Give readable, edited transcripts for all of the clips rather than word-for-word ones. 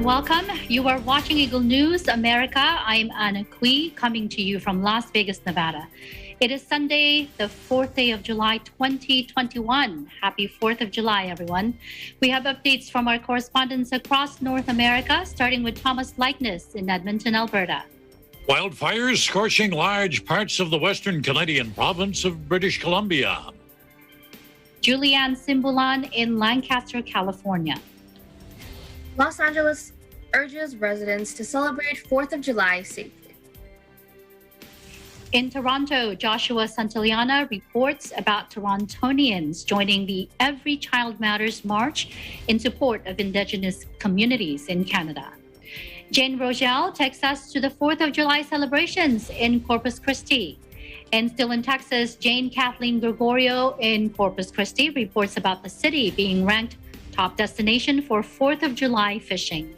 welcome. You are watching Eagle News America. I'm Anna Kui, coming to you from Las Vegas, Nevada. It is Sunday, the 4th day of July, 2021. Happy 4th of July, everyone. We have updates from our correspondents across North America, starting with Thomas Likeness in Edmonton, Alberta. Wildfires scorching large parts of the western Canadian province of British Columbia. Julianne Simbulan in Lancaster, California. Los Angeles urges residents to celebrate 4th of July safely. In Toronto, Joshua Santillana reports about Torontonians joining the Every Child Matters March in support of Indigenous communities in Canada. Jane Rogel takes us to the 4th of July celebrations in Corpus Christi. And still in Texas, Jane Kathleen Gregorio in Corpus Christi reports about the city being ranked top destination for 4th of July fishing.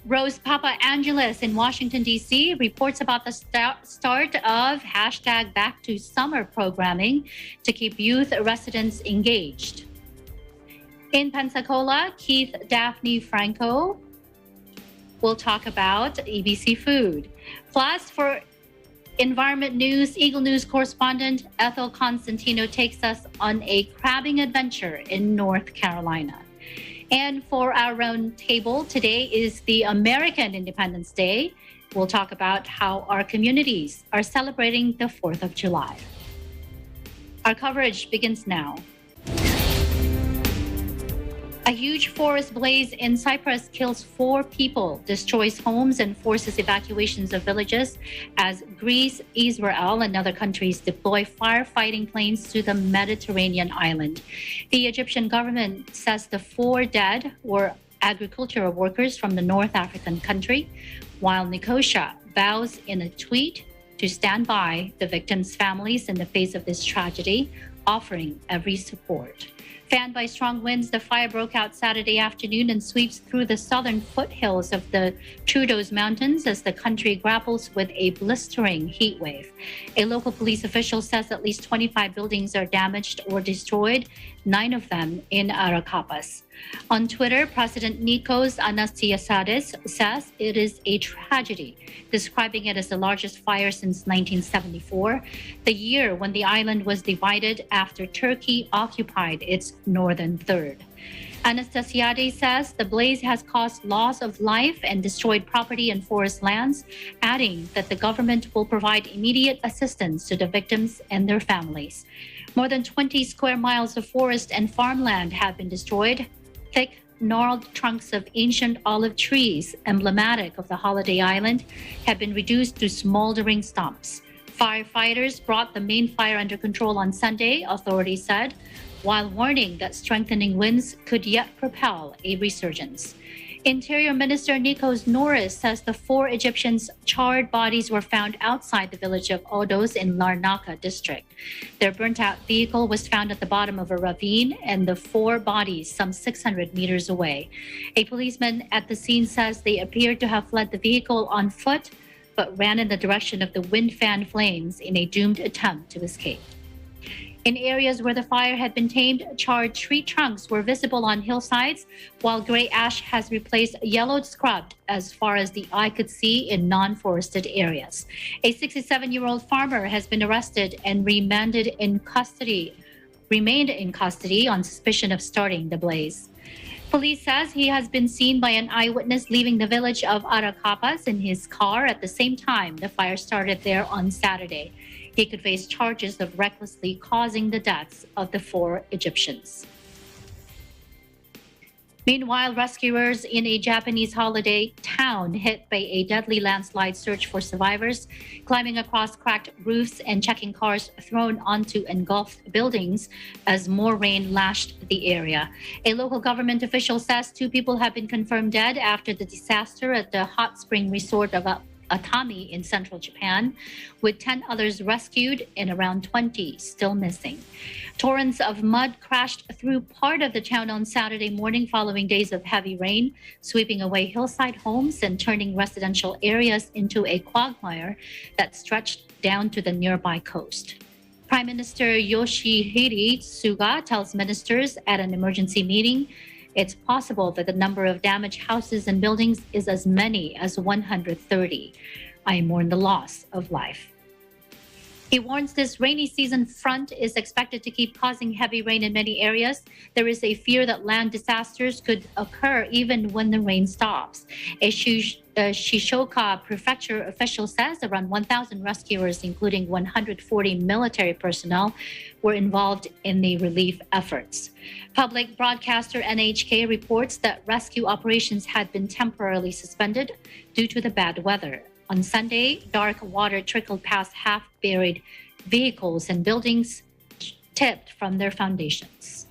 Rose Papa Angeles in Washington, D.C. reports about the start of hashtag Back to Summer programming to keep youth residents engaged. In Pensacola, Keith Daphne Franco will talk about EBC food. Plus, for Environment News, Eagle News correspondent Ethel Constantino takes us on a crabbing adventure in North Carolina. And for our round table, today is the American Independence Day. We'll talk about how our communities are celebrating the 4th of July. Our coverage begins now. A huge forest blaze in Cyprus kills 4 people, destroys homes, and forces evacuations of villages as Greece, Israel, and other countries deploy firefighting planes to the Mediterranean island. The Egyptian government says the 4 dead were agricultural workers from the North African country, while Nicosia vows in a tweet to stand by the victims' families in the face of this tragedy, offering every support. Fanned by strong winds, the fire broke out Saturday afternoon and sweeps through the southern foothills of the Troodos Mountains as the country grapples with a blistering heat wave. A local police official says at least 25 buildings are damaged or destroyed, 9 of them in Aracapas. On Twitter, President Nikos Anastasiades says it is a tragedy, describing it as the largest fire since 1974, the year when the island was divided after Turkey occupied its northern third. Anastasiades says the blaze has caused loss of life and destroyed property and forest lands, adding that the government will provide immediate assistance to the victims and their families. More than 20 square miles of forest and farmland have been destroyed. Thick, gnarled trunks of ancient olive trees, emblematic of the holiday island, have been reduced to smoldering stumps. Firefighters brought the main fire under control on Sunday, authorities said, while warning that strengthening winds could yet propel a resurgence. Interior Minister Nikos Norris says the 4 Egyptians' charred bodies were found outside the village of Odos in Larnaca district. Their burnt-out vehicle was found at the bottom of a ravine, and the 4 bodies some 600 meters away. A policeman at the scene says they appeared to have fled the vehicle on foot, but ran in the direction of the wind-fan flames in a doomed attempt to escape. In areas where the fire had been tamed, charred tree trunks were visible on hillsides, while gray ash has replaced yellowed scrub as far as the eye could see in non-forested areas. A 67-year-old farmer has been arrested and remained in custody on suspicion of starting the blaze. Police says he has been seen by an eyewitness leaving the village of Aracapas in his car at the same time the fire started there on Saturday. He could face charges of recklessly causing the deaths of the 4 Egyptians. Meanwhile, rescuers in a Japanese holiday town hit by a deadly landslide search for survivors, climbing across cracked roofs and checking cars thrown onto engulfed buildings as more rain lashed the area. A local government official says 2 people have been confirmed dead after the disaster at the hot spring resort of Atami in central Japan, with 10 others rescued and around 20 still missing. Torrents of mud crashed through part of the town on Saturday morning following days of heavy rain, sweeping away hillside homes and turning residential areas into a quagmire that stretched down to the nearby coast. Prime Minister Yoshihide Suga tells ministers at an emergency meeting It's possible that the number of damaged houses and buildings is as many as 130. I mourn the loss of life. He warns this rainy season front is expected to keep causing heavy rain in many areas. There is a fear that land disasters could occur even when the rain stops. A Shizuoka prefecture official says around 1,000 rescuers, including 140 military personnel, were involved in the relief efforts. Public broadcaster NHK reports that rescue operations had been temporarily suspended due to the bad weather. On Sunday, dark water trickled past half-buried vehicles and buildings tipped from their foundations.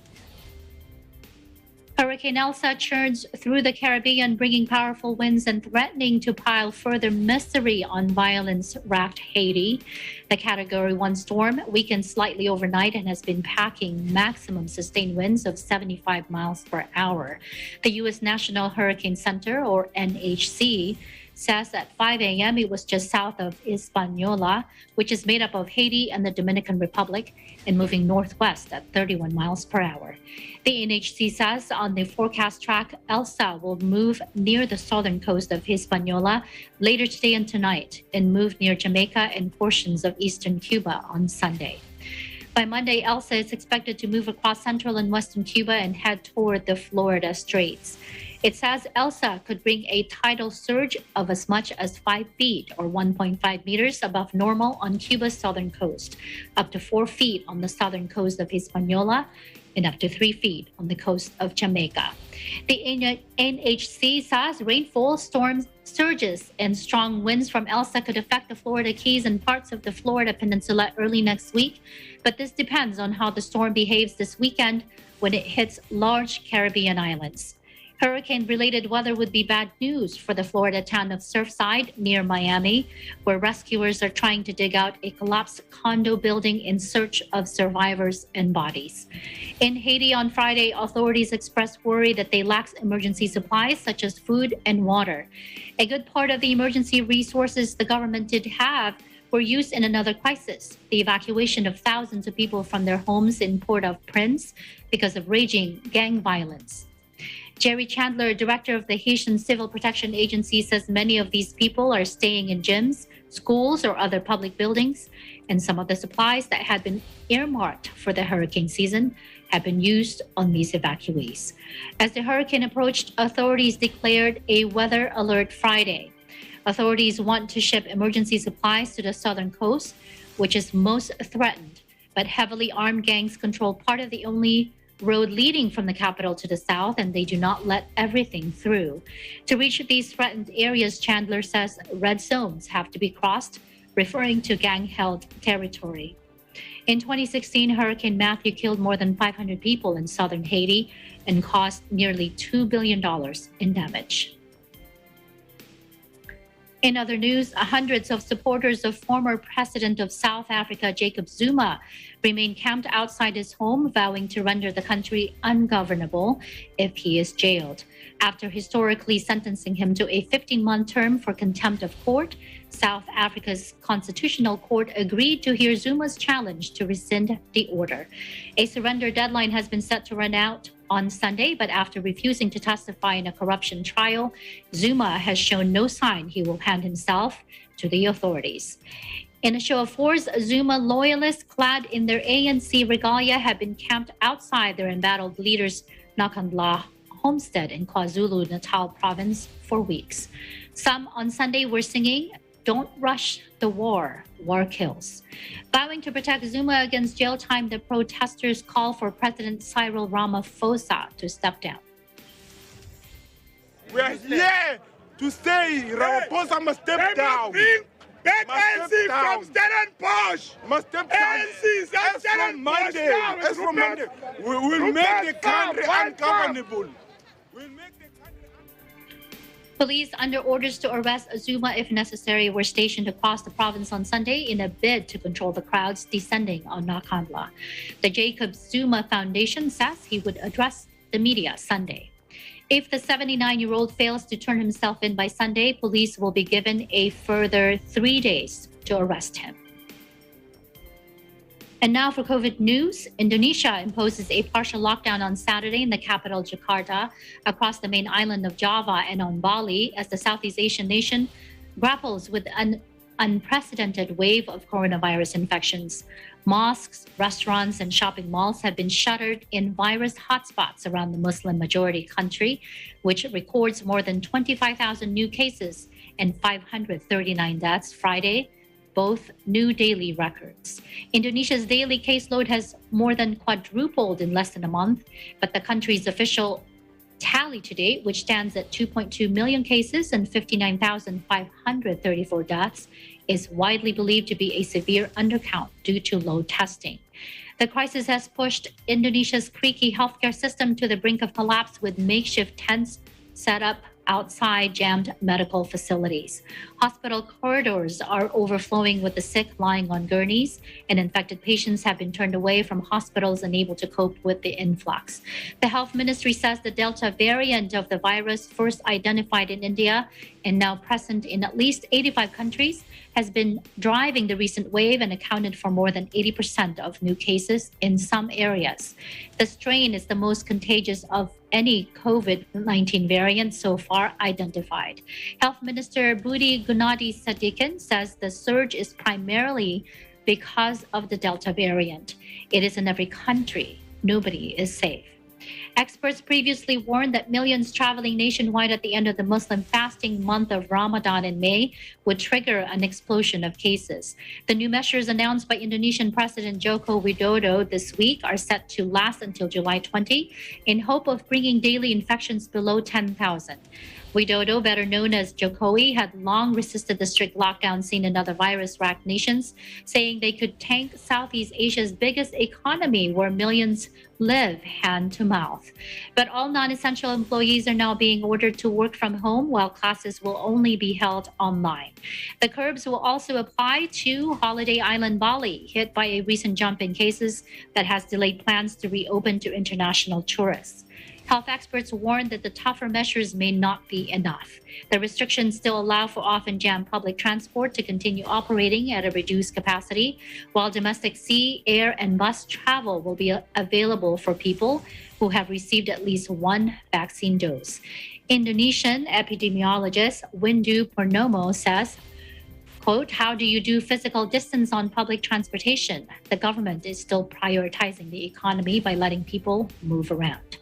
Hurricane Elsa churns through the Caribbean, bringing powerful winds and threatening to pile further misery on violence-racked Haiti. The Category 1 storm weakened slightly overnight and has been packing maximum sustained winds of 75 miles per hour. The U.S. National Hurricane Center, or NHC, says at 5 a.m. it was just south of Hispaniola, which is made up of Haiti and the Dominican Republic, and moving northwest at 31 miles per hour. The NHC says on the forecast track, Elsa will move near the southern coast of Hispaniola later today and tonight, and move near Jamaica and portions of eastern Cuba on Sunday. By Monday, Elsa is expected to move across central and western Cuba and head toward the Florida Straits. It says Elsa could bring a tidal surge of as much as 5 feet or 1.5 meters above normal on Cuba's southern coast, up to 4 feet on the southern coast of Hispaniola, and up to 3 feet on the coast of Jamaica. The NHC says rainfall, storms, surges, and strong winds from Elsa could affect the Florida Keys and parts of the Florida Peninsula early next week, but this depends on how the storm behaves this weekend when it hits large Caribbean islands. Hurricane-related weather would be bad news for the Florida town of Surfside near Miami, where rescuers are trying to dig out a collapsed condo building in search of survivors and bodies. In Haiti on Friday, authorities expressed worry that they lack emergency supplies such as food and water. A good part of the emergency resources the government did have were used in another crisis, the evacuation of thousands of people from their homes in Port-au-Prince because of raging gang violence. Jerry Chandler, director of the Haitian Civil Protection Agency, says many of these people are staying in gyms, schools, or other public buildings, and some of the supplies that had been earmarked for the hurricane season have been used on these evacuees. As the hurricane approached, authorities declared a weather alert Friday. Authorities want to ship emergency supplies to the southern coast, which is most threatened, but heavily armed gangs control part of the only road leading from the capital to the south, and they do not let everything through. To reach these threatened areas, Chandler says red zones have to be crossed, referring to gang-held territory. In 2016, Hurricane Matthew killed more than 500 people in southern Haiti and caused nearly $2 billion in damage. In other news, hundreds of supporters of former President of South Africa, Jacob Zuma, remain camped outside his home, vowing to render the country ungovernable if he is jailed. After historically sentencing him to a 15-month term for contempt of court, South Africa's Constitutional Court agreed to hear Zuma's challenge to rescind the order. A surrender deadline has been set to run out on Sunday, but after refusing to testify in a corruption trial, Zuma has shown no sign he will hand himself to the authorities. In a show of force, Zuma loyalists clad in their ANC regalia have been camped outside their embattled leader's Nakandla homestead in KwaZulu-Natal province for weeks. Some on Sunday were singing, "Don't rush the war, war kills." Vowing to protect Zuma against jail time, the protesters call for President Cyril Ramaphosa to step down. We are here to say Ramaphosa must step down. Back ANC from Stellenbosch. Must step down. ANC As from Monday. As from Monday. We will make the country ungovernable. We'll make the country ungovernable. Police under orders to arrest Zuma if necessary were stationed across the province on Sunday in a bid to control the crowds descending on Nakandla. The Jacob Zuma Foundation says he would address the media Sunday. If the 79-year-old fails to turn himself in by Sunday, police will be given a further 3 days to arrest him. And now for COVID news. Indonesia imposes a partial lockdown on Saturday in the capital Jakarta, across the main island of Java, and on Bali, as the Southeast Asian nation grapples with an unprecedented wave of coronavirus infections. Mosques, restaurants, and shopping malls have been shuttered in virus hotspots around the Muslim majority country, which records more than 25,000 new cases and 539 deaths Friday, both new daily records. Indonesia's daily caseload has more than quadrupled in less than a month, but the country's official tally to date, which stands at 2.2 million cases and 59,534 deaths, is widely believed to be a severe undercount due to low testing. The crisis has pushed Indonesia's creaky healthcare system to the brink of collapse, with makeshift tents set up outside jammed medical facilities. Hospital corridors are overflowing with the sick lying on gurneys, and infected patients have been turned away from hospitals unable to cope with the influx. The health ministry says the Delta variant of the virus, first identified in India and now present in at least 85 countries, has been driving the recent wave and accounted for more than 80% of new cases in some areas. The strain is the most contagious of any COVID-19 variant so far identified. Health Minister Budi Gunadi Sadikin says the surge is primarily because of the Delta variant. It is in every country. Nobody is safe. Experts previously warned that millions traveling nationwide at the end of the Muslim fasting month of Ramadan in May would trigger an explosion of cases. The new measures announced by Indonesian President Joko Widodo this week are set to last until July 20, in hope of bringing daily infections below 10,000. Widodo, better known as Jokowi, had long resisted the strict lockdown seen in other virus-racked nations, saying they could tank Southeast Asia's biggest economy, where millions live hand to mouth. But all non-essential employees are now being ordered to work from home, while classes will only be held online. The curbs will also apply to holiday island Bali, hit by a recent jump in cases that has delayed plans to reopen to international tourists. Health experts warn that the tougher measures may not be enough. The restrictions still allow for often jammed public transport to continue operating at a reduced capacity, while domestic sea, air, and bus travel will be available for people who have received at least one vaccine dose. Indonesian epidemiologist Windu Purnomo says, quote, "How do you do physical distance on public transportation? The government is still prioritizing the economy by letting people move around."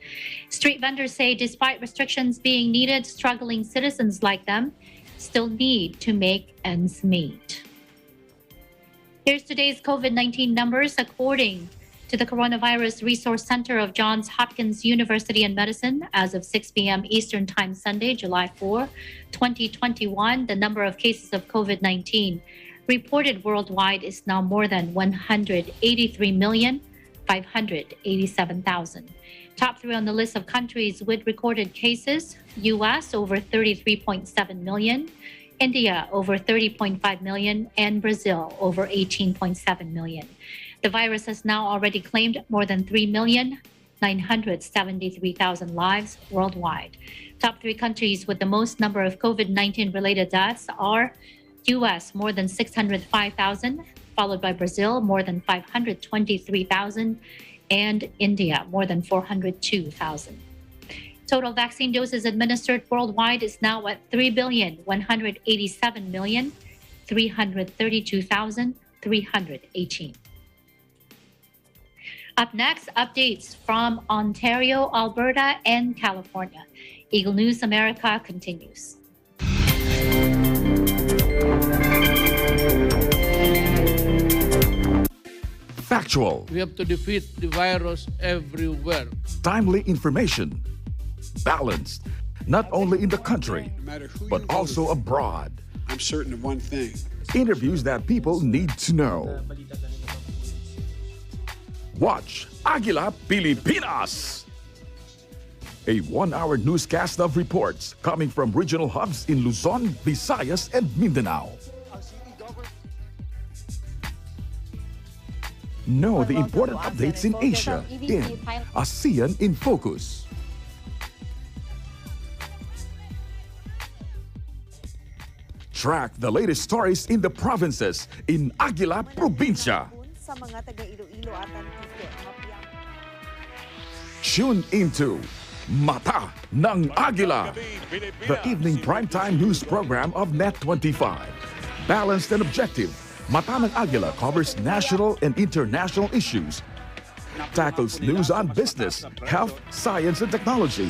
Street vendors say despite restrictions being needed, struggling citizens like them still need to make ends meet. Here's today's COVID-19 numbers. According to the Coronavirus Resource Center of Johns Hopkins University in Medicine, as of 6 p.m. Eastern Time Sunday, July 4, 2021, the number of cases of COVID-19 reported worldwide is now more than 183,587,000. Top three on the list of countries with recorded cases: US over 33.7 million, India over 30.5 million, and Brazil over 18.7 million. The virus has now already claimed more than 3,973,000 lives worldwide. Top three countries with the most number of COVID-19 related deaths are US, more than 605,000, followed by Brazil, more than 523,000, and India, more than 402,000. Total vaccine doses administered worldwide is now at 3,187,332,318. Up next, updates from Ontario, Alberta, and California. Eagle News America continues. Factual, We have to defeat the virus everywhere. timely information, balanced, not only in the country, but also abroad. I'm certain of one thing. Interviews that people need to know. Watch Aguila Pilipinas, a one-hour newscast of reports coming from regional hubs in Luzon, Visayas, and Mindanao. Know the important updates in Asia in ASEAN in Focus. Track the latest stories in the provinces in Aguila Provincia. sa mga taga Iloilo at Antique. Tune into Mata ng Agila, the evening primetime news program of Net25. Balanced and objective, Mata ng Agila covers national and international issues, tackles news on business, health, science and technology,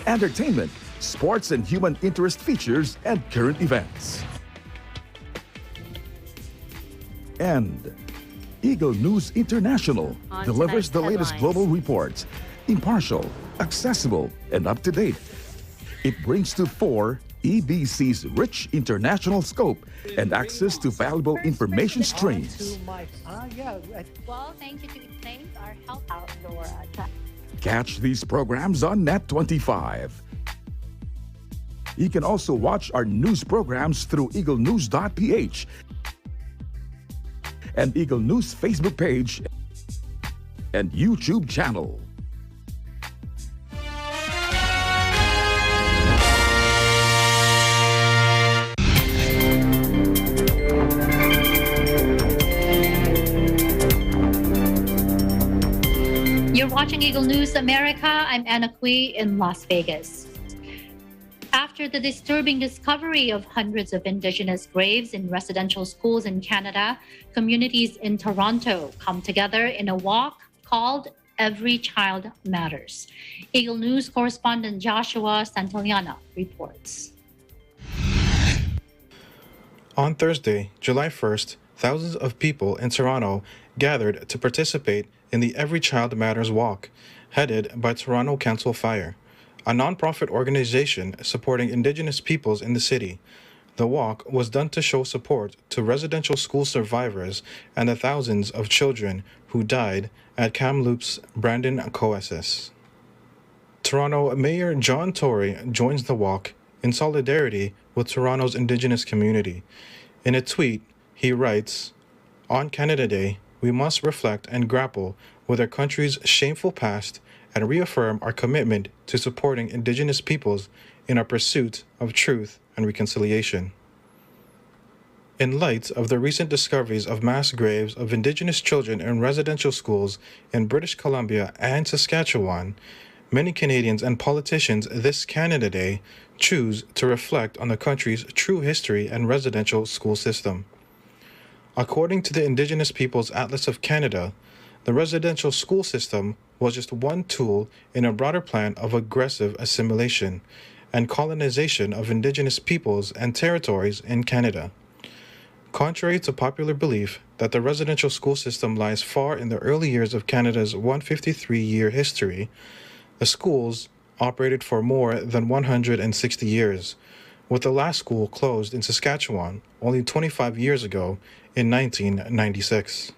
entertainment, sports and human interest features, and current events. And Eagle News International On delivers the tonight's latest headlines. global reports, impartial, accessible, and up-to-date. It brings to fore EBC's rich international scope and access to valuable information streams. Well, thank you to thank our health outdoor Catch these programs on Net25. You can also watch our news programs through eaglenews.ph and Eagle News Facebook page and YouTube channel. You're watching Eagle News America. I'm Anna Cui in Las Vegas. After the disturbing discovery of hundreds of Indigenous graves in residential schools in Canada, communities in Toronto come together in a walk called Every Child Matters. Eagle News correspondent Joshua Santillana reports. On Thursday, July 1st, thousands of people in Toronto gathered to participate in the Every Child Matters Walk, headed by Toronto Council Fire, a non-profit organization supporting Indigenous peoples in the city. The walk was done to show support to residential school survivors and the thousands of children who died at Kamloops Brandon Co-SS. Toronto Mayor John Tory joins the walk in solidarity with Toronto's Indigenous community. In a tweet, he writes, "On Canada Day, we must reflect and grapple with our country's shameful past and reaffirm our commitment to supporting Indigenous peoples in our pursuit of truth and reconciliation." In light of the recent discoveries of mass graves of Indigenous children in residential schools in British Columbia and Saskatchewan, many Canadians and politicians this Canada Day choose to reflect on the country's true history and residential school system. According to the Indigenous Peoples Atlas of Canada, the residential school system was just one tool in a broader plan of aggressive assimilation and colonization of Indigenous peoples and territories in Canada. Contrary to popular belief that the residential school system lies far in the early years of Canada's 153-year history, the schools operated for more than 160 years, with the last school closed in Saskatchewan only 25 years ago in 1996.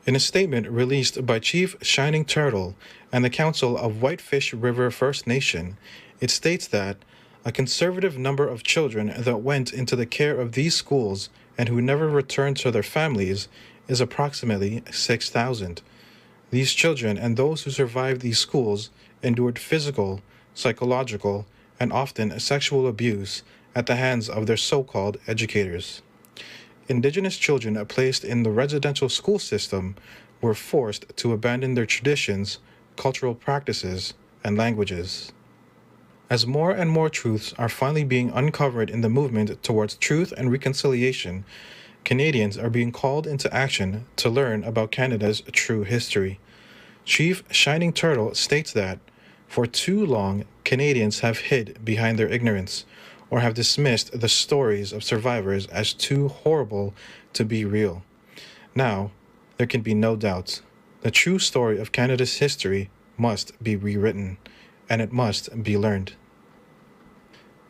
In a statement released by Chief Shining Turtle and the Council of Whitefish River First Nation, it states that a conservative number of children that went into the care of these schools and who never returned to their families is approximately 6,000. These children and those who survived these schools endured physical, psychological, and often sexual abuse at the hands of their so-called educators. Indigenous children placed in the residential school system were forced to abandon their traditions, cultural practices, and languages. As more and more truths are finally being uncovered in the movement towards truth and reconciliation, Canadians are being called into action to learn about Canada's true history. Chief Shining Turtle states that, for too long, Canadians have hid behind their ignorance, or have dismissed the stories of survivors as too horrible to be real. Now, there can be no doubt. The true story of Canada's history must be rewritten, and it must be learned.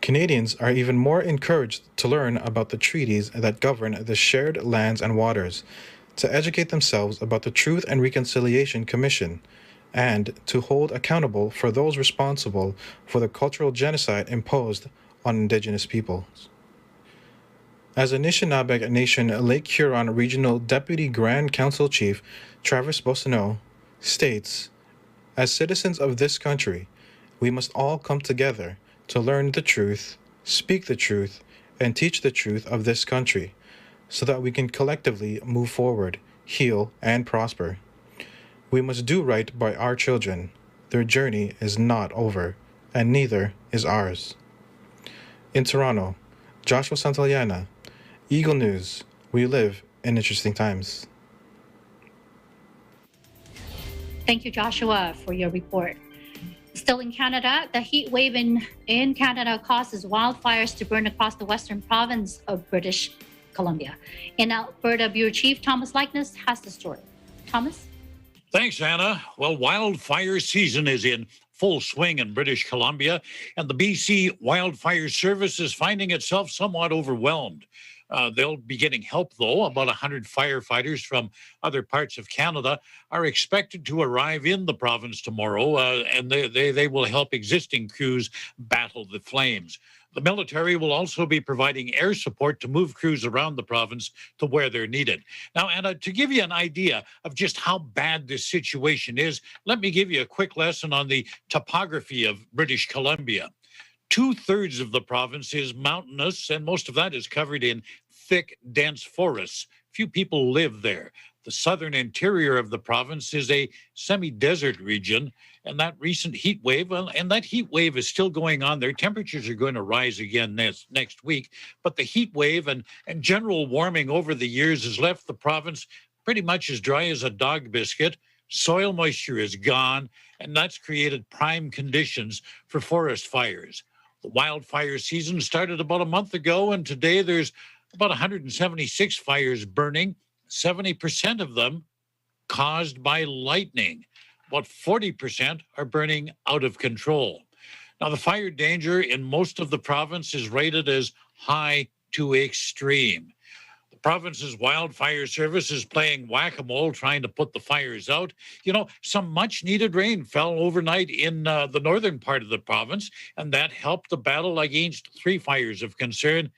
Canadians are even more encouraged to learn about the treaties that govern the shared lands and waters, to educate themselves about the Truth and Reconciliation Commission, and to hold accountable for those responsible for the cultural genocide imposed on Indigenous peoples. As Anishinaabe Nation Lake Huron Regional Deputy Grand Council Chief Travis Bossonneau states, "As citizens of this country, we must all come together to learn the truth, speak the truth, and teach the truth of this country, so that we can collectively move forward, heal, and prosper. We must do right by our children. Their journey is not over, and neither is ours. In Toronto, Joshua Santillana, Eagle News. We live in interesting times. Thank you, Joshua, for your report. Still in Canada, the heat wave in Canada causes wildfires to burn across the western province of British Columbia. In Alberta, Bureau Chief Thomas Likeness has the story. Thomas? Thanks, Anna. Well, wildfire season is in full swing in British Columbia, and the BC Wildfire Service is finding itself somewhat overwhelmed. They'll be getting help, though. About 100 firefighters from other parts of Canada are expected to arrive in the province tomorrow, and they will help existing crews battle the flames. The military will also be providing air support to move crews around the province to where they're needed. Now, Anna, to give you an idea of just how bad this situation is, let me give you a quick lesson on the topography of British Columbia. 2/3 of the province is mountainous, and most of that is covered in thick, dense forests. Few people live there. The southern interior of the province is a semi-desert region, and that recent heat wave, and that heat wave is still going on there. Temperatures are going to rise again next week, but the heat wave and general warming over the years has left the province pretty much as dry as a dog biscuit. Soil moisture is gone, and that's created prime conditions for forest fires. The wildfire season started about a month ago, and today there's about 176 fires burning, 70% of them caused by lightning. About 40% are burning out of control. Now, the fire danger in most of the province is rated as high to extreme. The province's wildfire service is playing whack-a-mole trying to put the fires out. You know, some much-needed rain fell overnight in the northern part of the province, and that helped the battle against 3 fires of concern.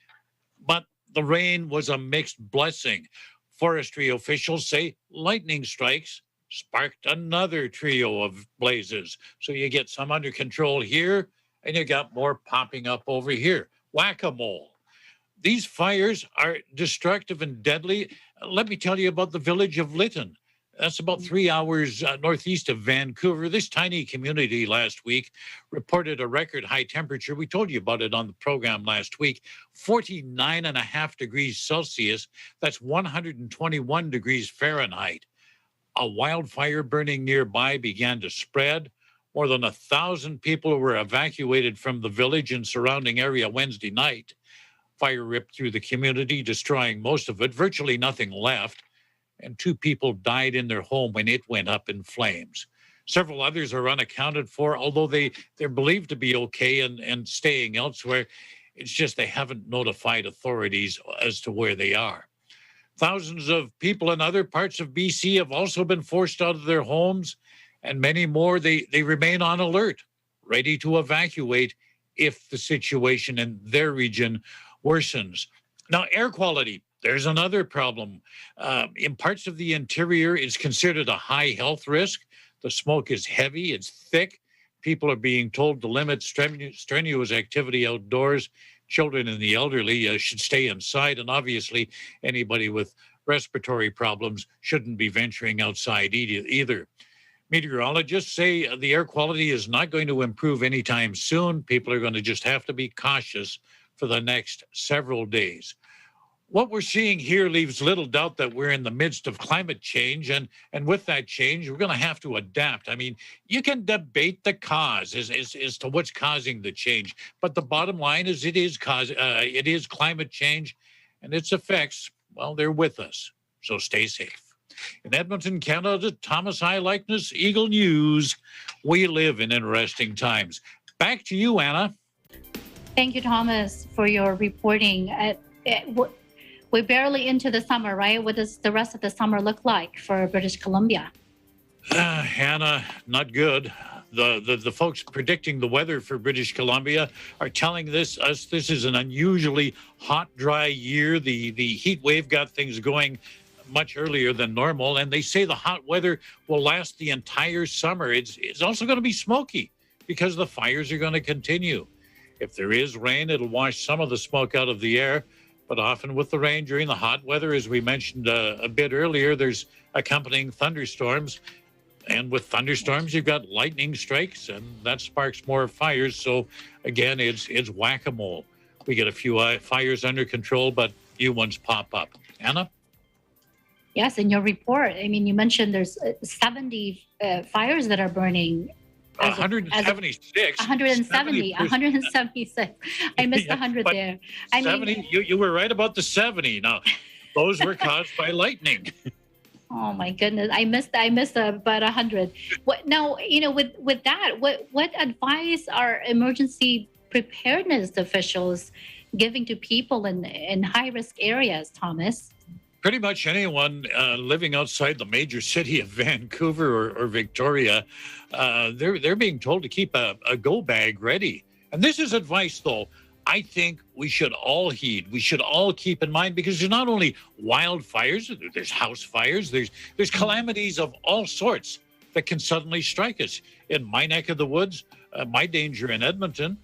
But the rain was a mixed blessing. Forestry officials say lightning strikes sparked another trio of blazes. So you get some under control here, and you got more popping up over here. Whack-a-mole. These fires are destructive and deadly. Let me tell you about the village of Lytton. That's about 3 hours northeast of Vancouver. This tiny community last week reported a record high temperature. We told you about it on the program last week, 49.5 degrees Celsius. That's 121 degrees Fahrenheit. A wildfire burning nearby began to spread. More than 1,000 people were evacuated from the village and surrounding area Wednesday night. Fire ripped through the community, destroying most of it, virtually nothing left. And 2 people died in their home when it went up in flames. Several others are unaccounted for, although they're believed to be okay and staying elsewhere. It's just they haven't notified authorities as to where they are. Thousands of people in other parts of BC have also been forced out of their homes, and many more, they remain on alert, ready to evacuate if the situation in their region worsens. Now, air quality, there's another problem. In parts of the interior, it's considered a high health risk. The smoke is heavy, it's thick. People are being told to limit strenuous activity outdoors. Children and the elderly should stay inside, and obviously anybody with respiratory problems shouldn't be venturing outside either. Meteorologists say the air quality is not going to improve anytime soon. People are going to just have to be cautious for the next several days. What we're seeing here leaves little doubt that we're in the midst of climate change, and with that change, we're going to have to adapt. I mean, you can debate the cause as to what's causing the change, but the bottom line is it is climate change, and its effects, well, they're with us. So stay safe. In Edmonton, Canada, Thomas I. Likeness, Eagle News. We live in interesting times. Back to you, Anna. Thank you, Thomas, for your reporting. We're barely into the summer, right? What does the rest of the summer look like for British Columbia? Hannah, not good. The folks predicting the weather for British Columbia are telling us this is an unusually hot, dry year. The heat wave got things going much earlier than normal, and they say the hot weather will last the entire summer. It's also going to be smoky because the fires are going to continue. If there is rain, it'll wash some of the smoke out of the air, But often with the rain during the hot weather, as we mentioned a bit earlier, there's accompanying thunderstorms. And with thunderstorms, you've got lightning strikes, and that sparks more fires. So again, it's whack-a-mole. We get a few fires under control, but new ones pop up. Anna? Yes, in your report, I mean, you mentioned there's 70 fires that are burning. 176. 176. I missed 100 there. I 70, mean, you were right about the 70. Now, those were caused by lightning. oh my goodness, I missed about 100. What now? With that, what advice are emergency preparedness officials giving to people in high risk areas, Thomas? Pretty much anyone living outside the major city of Vancouver or Victoria, they're being told to keep a go bag ready. And this is advice, though, I think we should all heed. We should all keep in mind, because there's not only wildfires, there's house fires, there's calamities of all sorts that can suddenly strike us. In my neck of the woods, my danger in Edmonton,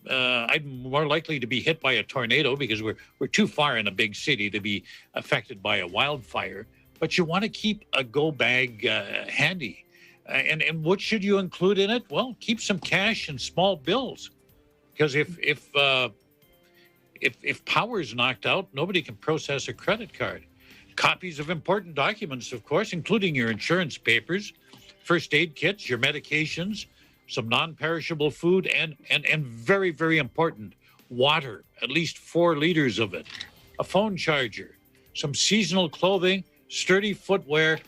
I'm more likely to be hit by a tornado because we're too far in a big city to be affected by a wildfire. But you want to keep a go bag handy. And what should you include in it? Well, keep some cash and small bills, because if power is knocked out, nobody can process a credit card. Copies of important documents, of course, including your insurance papers, first aid kits, your medications, some non-perishable food, and very, very important, water, at least 4 liters of it, a phone charger, some seasonal clothing, sturdy footwear,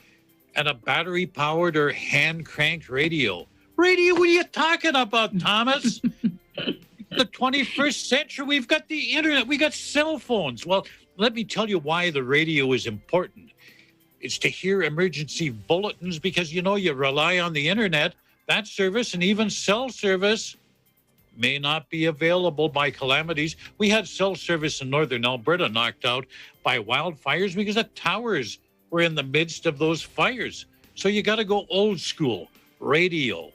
and a battery-powered or hand-cranked radio. Radio, what are you talking about, Thomas? The 21st century, we've got the internet, we got cell phones. Well, let me tell you why the radio is important. It's to hear emergency bulletins, because, you rely on the internet. That service and even cell service may not be available by calamities. We had cell service in northern Alberta knocked out by wildfires because the towers were in the midst of those fires. So you got to go old school. Radio.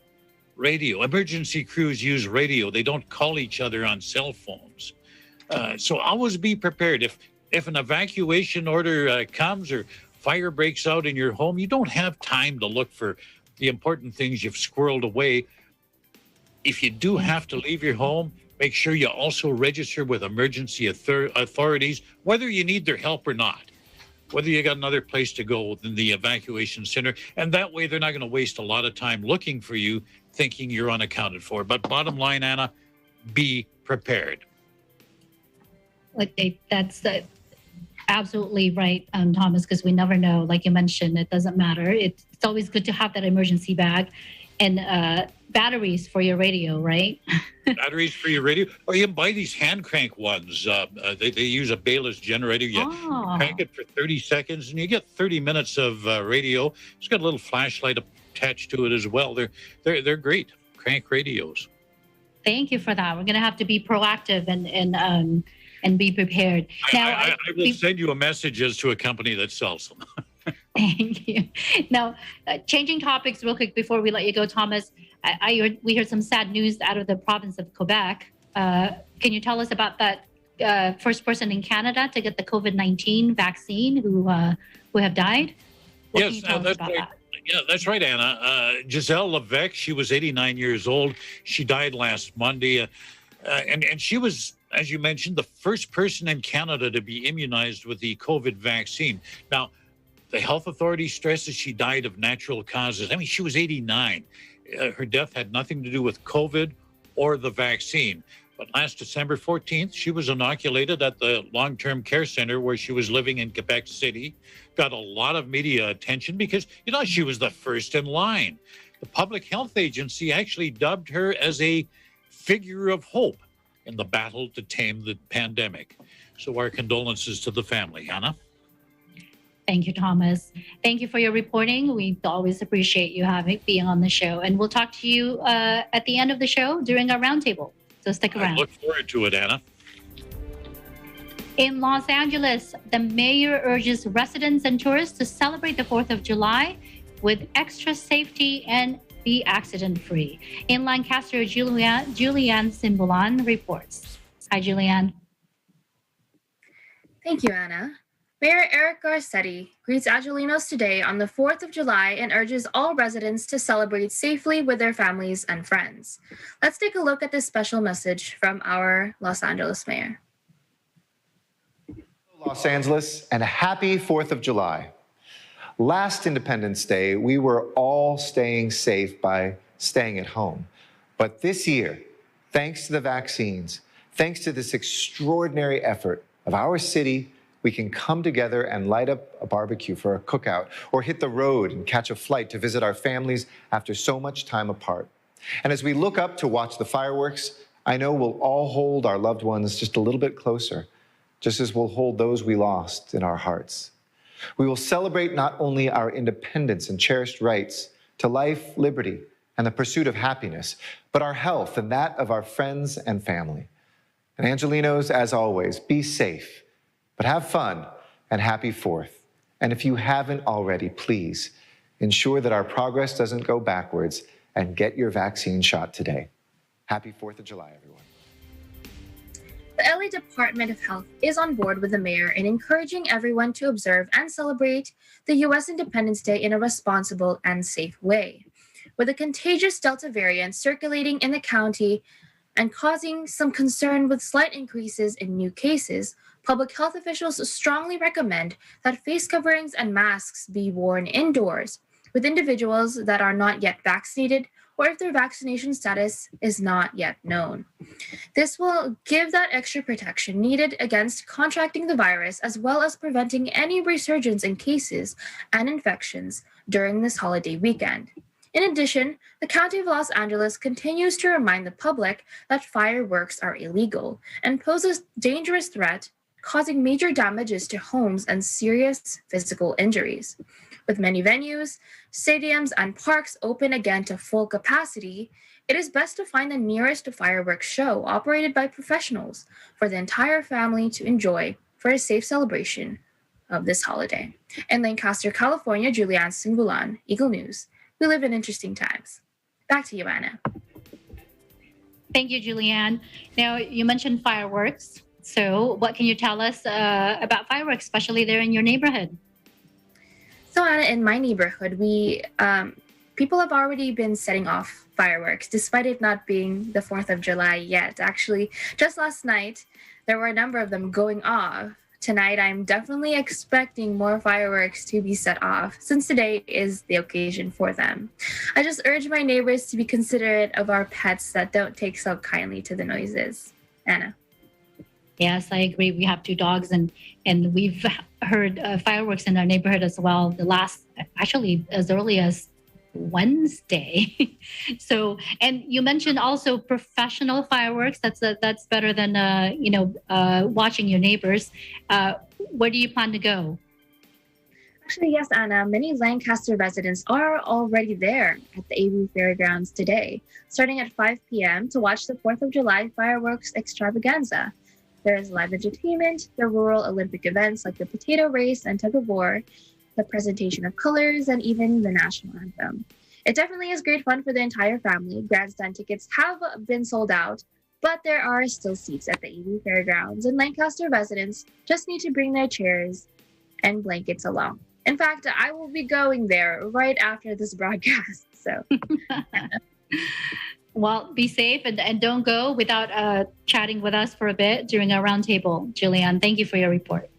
Emergency crews use radio. They don't call each other on cell phones. So always be prepared. If an evacuation order comes or fire breaks out in your home, you don't have time to look for the important things you've squirreled away. If you do have to leave your home, make sure you also register with emergency authorities, whether you need their help or not, whether you got another place to go than the evacuation center. And that way, they're not going to waste a lot of time looking for you, thinking you're unaccounted for. But bottom line, Anna, be prepared. That's absolutely right, Thomas, because we never know. Like you mentioned, it doesn't matter. It's always good to have that emergency bag and batteries for your radio, right? Batteries for your radio. Or you can buy these hand crank ones. They use a Bayless generator. You crank it for 30 seconds and you get 30 minutes of radio. It's got a little flashlight attached to it as well. They're great. Crank radios. Thank you for that. We're going to have to be proactive and be prepared. Now, I will send you a message as to a company that sells them. Thank you. Now, changing topics real quick before we let you go, Thomas. We heard some sad news out of the province of Quebec. Can you tell us about that first person in Canada to get the COVID-19 vaccine who have died? What can you tell us about that? Yeah, that's right, Anna. Giselle Levesque, she was 89 years old. She died last Monday. And she was, as you mentioned, the first person in Canada to be immunized with the COVID vaccine. Now, the health authority stresses she died of natural causes. I mean, she was 89. Her death had nothing to do with COVID or the vaccine. But last December 14th, she was inoculated at the long-term care center where she was living in Quebec City. Got a lot of media attention because, she was the first in line. The Public Health Agency actually dubbed her as a figure of hope in the battle to tame the pandemic. So our condolences to the family. Hannah? Thank you, Thomas. Thank you for your reporting. We always appreciate you being on the show. And we'll talk to you at the end of the show during our roundtable. So stick around. I look forward to it, Anna. In Los Angeles, the mayor urges residents and tourists to celebrate the 4th of July with extra safety and be accident-free. In Lancaster, Julianne Simbulan reports. Hi, Julianne. Thank you, Anna. Mayor Eric Garcetti greets Angelinos today on the 4th of July and urges all residents to celebrate safely with their families and friends. Let's take a look at this special message from our Los Angeles mayor. Los Angeles, and a happy 4th of July. Last Independence Day, we were all staying safe by staying at home. But this year, thanks to the vaccines, thanks to this extraordinary effort of our city, we can come together and light up a barbecue for a cookout, or hit the road and catch a flight to visit our families after so much time apart. And as we look up to watch the fireworks, I know we'll all hold our loved ones just a little bit closer, just as we'll hold those we lost in our hearts. We will celebrate not only our independence and cherished rights to life, liberty, and the pursuit of happiness, but our health and that of our friends and family. And Angelinos, as always, be safe. But have fun and happy 4th. And if you haven't already, please ensure that our progress doesn't go backwards and get your vaccine shot today. Happy 4th of July, everyone. The LA Department of Health is on board with the mayor in encouraging everyone to observe and celebrate the U.S. Independence Day in a responsible and safe way. With the contagious Delta variant circulating in the county and causing some concern with slight increases in new cases, public health officials strongly recommend that face coverings and masks be worn indoors with individuals that are not yet vaccinated or if their vaccination status is not yet known. This will give that extra protection needed against contracting the virus, as well as preventing any resurgence in cases and infections during this holiday weekend. In addition, the County of Los Angeles continues to remind the public that fireworks are illegal and pose a dangerous threat, causing major damages to homes and serious physical injuries. With many venues, stadiums, and parks open again to full capacity, it is best to find the nearest fireworks show operated by professionals for the entire family to enjoy for a safe celebration of this holiday. In Lancaster, California, Julianne Singulan, Eagle News. We live in interesting times. Back to you, Anna. Thank you, Julianne. Now, you mentioned fireworks. So what can you tell us about fireworks, especially there in your neighborhood? So Anna, in my neighborhood, people have already been setting off fireworks, despite it not being the 4th of July yet. Actually, just last night, there were a number of them going off. Tonight, I'm definitely expecting more fireworks to be set off, since today is the occasion for them. I just urge my neighbors to be considerate of our pets that don't take so kindly to the noises. Anna. Yes, I agree. We have 2 dogs, and we've heard fireworks in our neighborhood as well. Actually, as early as Wednesday. So, and you mentioned also professional fireworks. That's better than watching your neighbors. Where do you plan to go? Actually, yes, Anna. Many Lancaster residents are already there at the AV Fairgrounds today, starting at 5 p.m. to watch the 4th of July fireworks extravaganza. There is live entertainment, the rural Olympic events like the potato race and tug of war, the presentation of colors, and even the national anthem. It definitely is great fun for the entire family. Grandstand tickets have been sold out, but there are still seats at the AV Fairgrounds, and Lancaster residents just need to bring their chairs and blankets along. In fact, I will be going there right after this broadcast. So, well, be safe and don't go without chatting with us for a bit during our roundtable. Julianne, thank you for your report.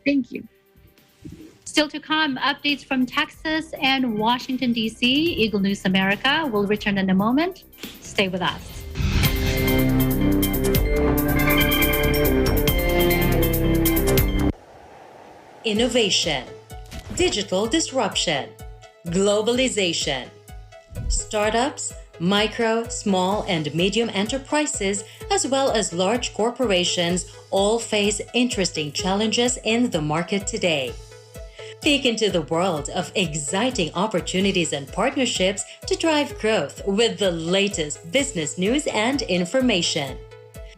Thank you. Still to come, updates from Texas and Washington, D.C. Eagle News America will return in a moment. Stay with us. Innovation, digital disruption, globalization. Startups, micro, small, and medium enterprises, as well as large corporations, all face interesting challenges in the market today. Peek into the world of exciting opportunities and partnerships to drive growth with the latest business news and information.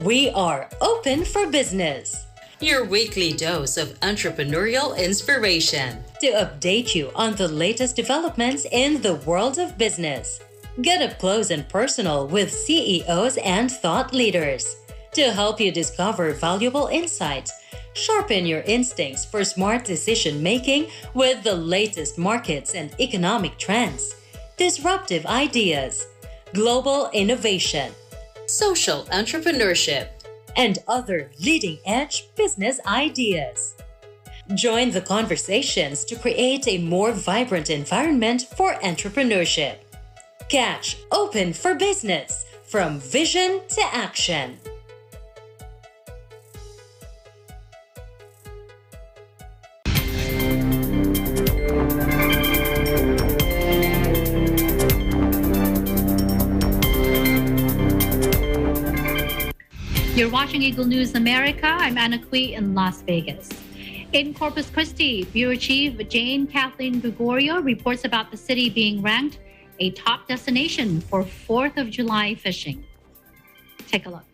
We are open for business. Your weekly dose of entrepreneurial inspiration to update you on the latest developments in the world of business. Get up close and personal with CEOs and thought leaders to help you discover valuable insights, Sharpen your instincts for smart decision making with the latest markets and economic trends, disruptive ideas, global innovation, social entrepreneurship, and other leading-edge business ideas. Join the conversations to create a more vibrant environment for entrepreneurship. Catch Open for Business, from vision to action. You're watching Eagle News America. I'm Anna Cui in Las Vegas. In Corpus Christi, Bureau Chief Jane Kathleen Gregorio reports about the city being ranked a top destination for 4th of July fishing. Take a look.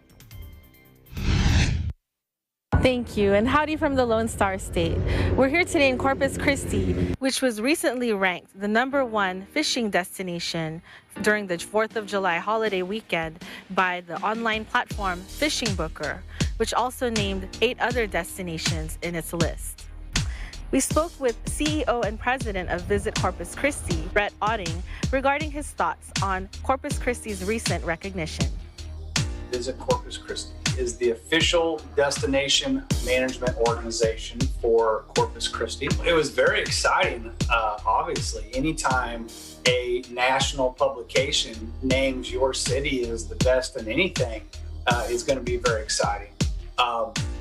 Thank you, and howdy from the Lone Star State. We're here today in Corpus Christi, which was recently ranked the #1 fishing destination during the 4th of July holiday weekend by the online platform Fishing Booker, which also named 8 other destinations in its list. We spoke with CEO and President of Visit Corpus Christi, Brett Otting, regarding his thoughts on Corpus Christi's recent recognition. Visit Corpus Christi is the official destination management organization for Corpus Christi. It was very exciting, obviously. Anytime a national publication names your city as the best in anything is going to be very exciting.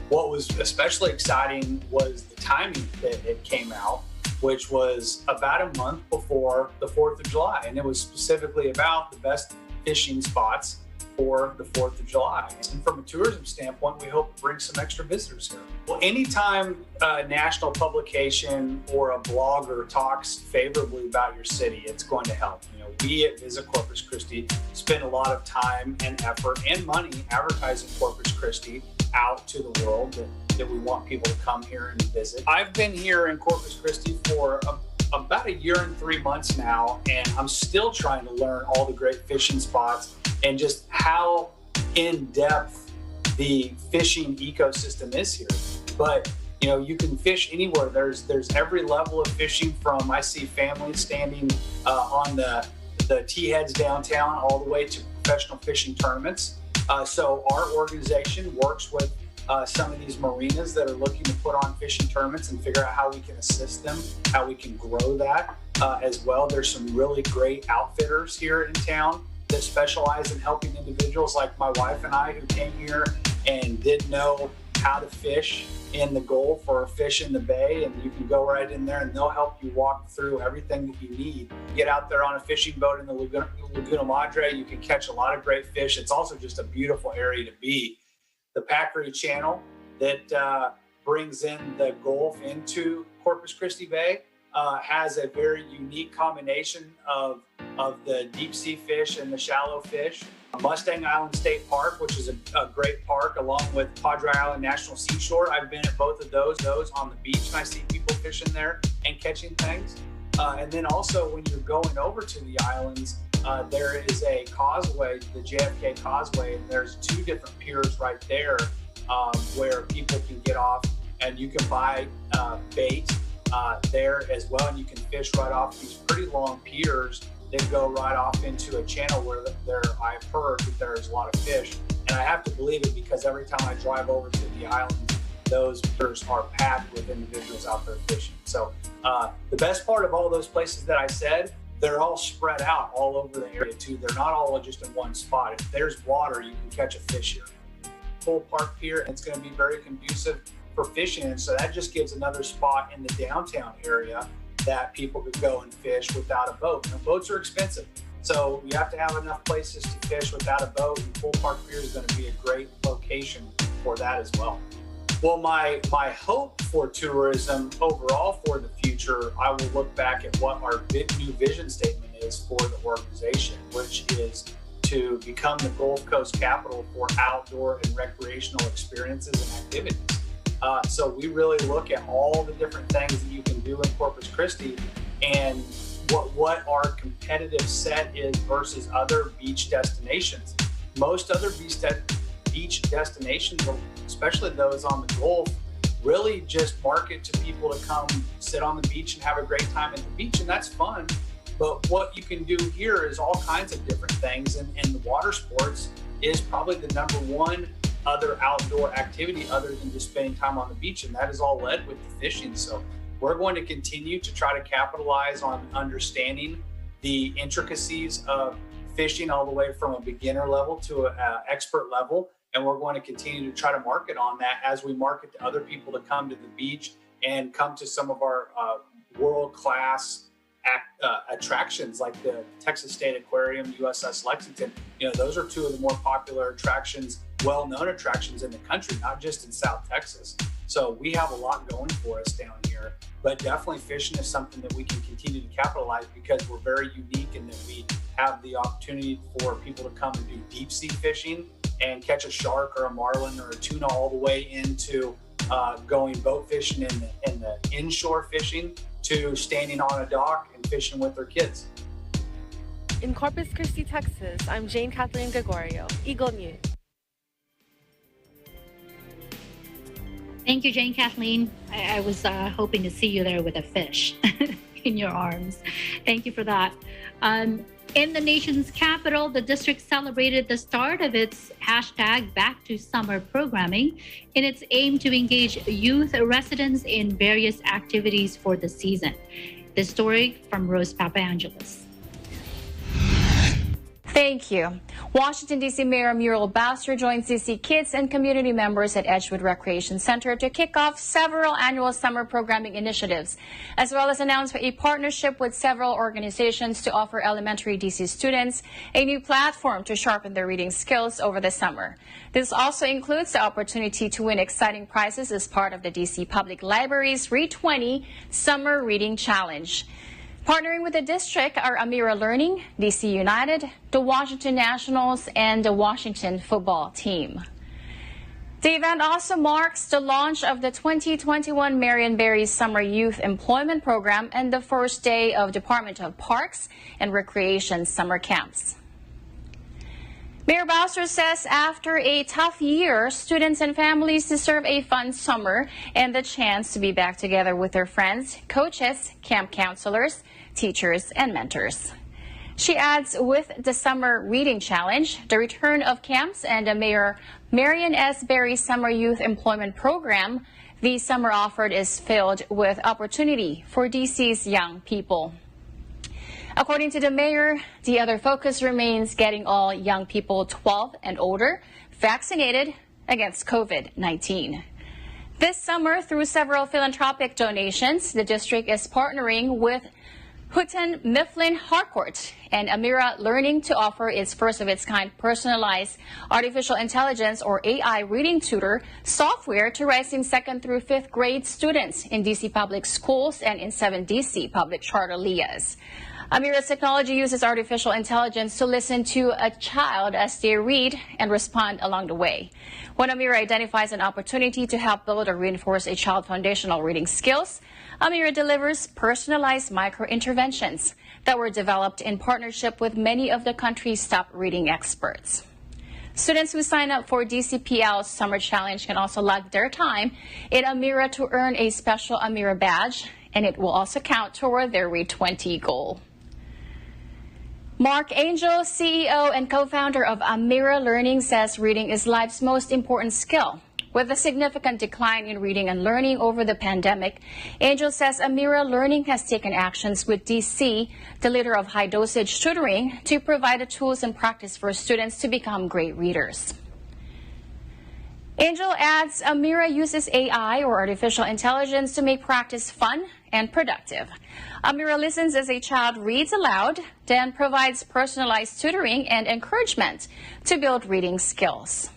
What was especially exciting was the timing that it came out, which was about a month before the 4th of July. And it was specifically about the best fishing spots for the 4th of July. And from a tourism standpoint, we hope to bring some extra visitors here. Well, anytime a national publication or a blogger talks favorably about your city, it's going to help. You know, we at Visit Corpus Christi spend a lot of time and effort and money advertising Corpus Christi out to the world that we want people to come here and visit. I've been here in Corpus Christi for about a year and 3 months now, and I'm still trying to learn all the great fishing spots and just how in-depth the fishing ecosystem is here. But you know, you can fish anywhere. There's every level of fishing, from I see families standing on the T-heads downtown all the way to professional fishing tournaments. So our organization works with some of these marinas that are looking to put on fishing tournaments and figure out how we can assist them, how we can grow that as well. There's some really great outfitters here in town that specialize in helping individuals like my wife and I, who came here and didn't know how to fish in the Gulf or fish in the Bay, and you can go right in there and they'll help you walk through everything that you need. Get out there on a fishing boat in the Laguna Madre, you can catch a lot of great fish. It's also just a beautiful area to be. The Packery Channel that brings in the Gulf into Corpus Christi Bay has a very unique combination of the deep sea fish and the shallow fish. Mustang Island State Park, which is a great park, along with Padre Island National Seashore. I've been at both of those on the beach, and I see people fishing there and catching things. And then also when you're going over to the islands, there is a causeway, the JFK Causeway, and there's 2 different piers right there where people can get off, and you can buy bait there as well, and you can fish right off these pretty long piers that go right off into a channel where I've heard that there's a lot of fish. And I have to believe it because every time I drive over to the island, those piers are packed with individuals out there fishing. So the best part of all those places that I said, they're all spread out all over the area too. They're not all just in one spot. If there's water, you can catch a fish here. Full Park Pier, and it's going to be very conducive for fishing. And so that just gives another spot in the downtown area that people could go and fish without a boat. Now, boats are expensive, so you have to have enough places to fish without a boat, and Full Park Pier is going to be a great location for that as well. Well, my hope for tourism overall for the future, I will look back at what our new vision statement is for the organization, which is to become the Gulf Coast capital for outdoor and recreational experiences and activities. So we really look at all the different things that you can do in Corpus Christi and what our competitive set is versus other beach destinations. Most other beach destinations, especially those on the Gulf, really just market to people to come sit on the beach and have a great time at the beach, and that's fun. But what you can do here is all kinds of different things, and the water sports is probably the number one other outdoor activity other than just spending time on the beach, and that is all led with the fishing. So we're going to continue to try to capitalize on understanding the intricacies of fishing all the way from a beginner level to an expert level. And we're going to continue to try to market on that as we market to other people to come to the beach and come to some of our world-class attractions like the Texas State Aquarium, USS Lexington. You know, those are two of the more popular attractions, well-known attractions in the country, not just in South Texas. So we have a lot going for us down here, but definitely fishing is something that we can continue to capitalize because we're very unique in that we have the opportunity for people to come and do deep sea fishing and catch a shark or a marlin or a tuna all the way into going boat fishing in the inshore fishing to standing on a dock and fishing with their kids. In Corpus Christi, Texas, I'm Jane Kathleen Gregorio, Eagle News. Thank you, Jane Kathleen. I was hoping to see you there with a fish in your arms. Thank you for that. In the nation's capital, the district celebrated the start of its hashtag Back to Summer programming in its aim to engage youth residents in various activities for the season. This story from Rose Papaangelis. Thank you. Washington, D.C. Mayor Muriel Bowser joins D.C. kids and community members at Edgewood Recreation Center to kick off several annual summer programming initiatives, as well as announce a partnership with several organizations to offer elementary D.C. students a new platform to sharpen their reading skills over the summer. This also includes the opportunity to win exciting prizes as part of the D.C. Public Library's Read 20 Summer Reading Challenge. Partnering with the district are Amira Learning, DC United, the Washington Nationals, and the Washington football team. The event also marks the launch of the 2021 Marion Barry Summer Youth Employment Program and the first day of Department of Parks and Recreation summer camps. Mayor Bowser says after a tough year, students and families deserve a fun summer and the chance to be back together with their friends, coaches, camp counselors, teachers, and mentors. She adds, with the Summer Reading Challenge, the return of camps, and the Mayor Marion S. Barry Summer Youth Employment Program, the summer offered is filled with opportunity for DC's young people. According to the mayor, the other focus remains getting all young people 12 and older vaccinated against COVID-19. This summer, through several philanthropic donations, the district is partnering with Houghton Mifflin Harcourt and Amira Learning to offer its first-of-its-kind personalized artificial intelligence or AI reading tutor software to rising 2nd through 5th grade students in DC public schools and in 7 DC public charter LEAs. Amira's technology uses artificial intelligence to listen to a child as they read and respond along the way. When Amira identifies an opportunity to help build or reinforce a child's foundational reading skills, Amira delivers personalized micro-interventions that were developed in partnership with many of the country's top reading experts. Students who sign up for DCPL's Summer Challenge can also log their time in Amira to earn a special Amira badge, and it will also count toward their Read 20 goal. Mark Angel, CEO and co-founder of Amira Learning, says reading is life's most important skill. With a significant decline in reading and learning over the pandemic, Angel says Amira Learning has taken actions with DC, the leader of high-dosage tutoring, to provide the tools and practice for students to become great readers. Angel adds Amira uses AI or artificial intelligence to make practice fun and productive. Amira listens as a child reads aloud, then provides personalized tutoring and encouragement to build reading skills.